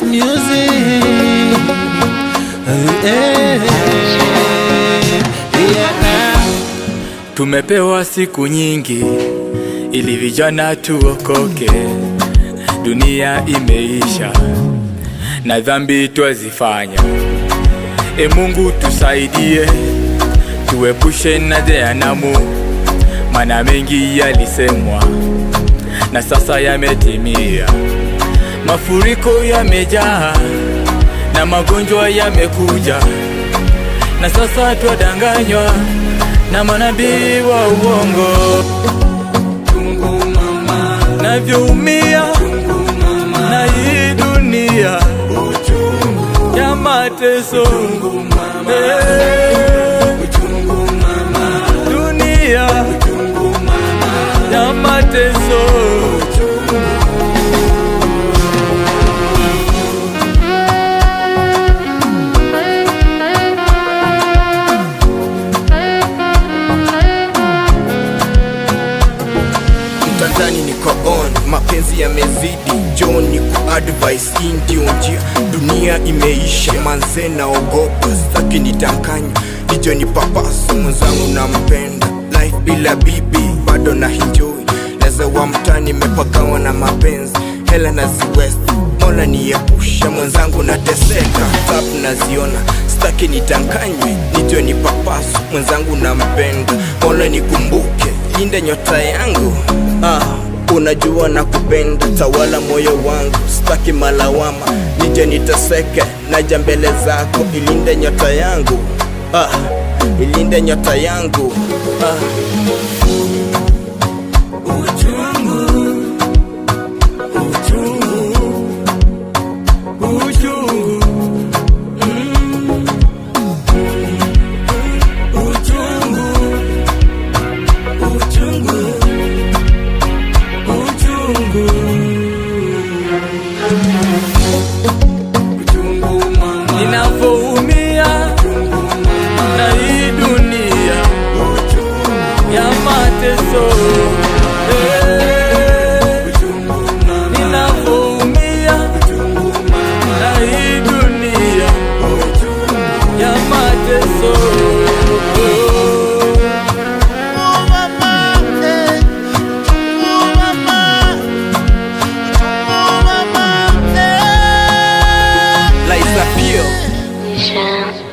It's music. Tumepewa siku nyingi ili vijana tuokoke. Dunia imeisha na dhambi twazifanya. Mungu tusaidie, tuepushe na jehanamu. Maana mengi yalisemwa na sasa yametimia. Mafuriko yamejaa na magonjwa yamekuja, na sasa twadanganywa na manabii wa uongo. Chungu mama, navyoumia na hii dunia ya mateso. Dunia ya mateso. Mtandani niko on, mapenzi yamezidi. John ni ku-advise, hii ndio njia. Dunia imeisha, manze naogopa. Sitaki nitanganywe, nijo ni papaso. Mwenzangu nampenda, life bila bibi bado na enjoy. Neza wa mtani mepagawa na mapenzi, hela na ziwest. Mola niepusha, mwenzangu nateseka. Tap naziona, sitaki nitanganywe, nijo ni papaso. Mwenzangu nampenda, Mola nikumbuke, linde nyota yangu. Unajua na kupenda, tawala moyo wangu. Sitaki malawama, nije niteseke. Naja mbele zako, ilinde nyota yangu. Ilinde nyota yangu. Ninavyoumia na hii dunia ya mateso. Ninavyoumia na hii dunia ya mateso. Liza Pio. Yeah.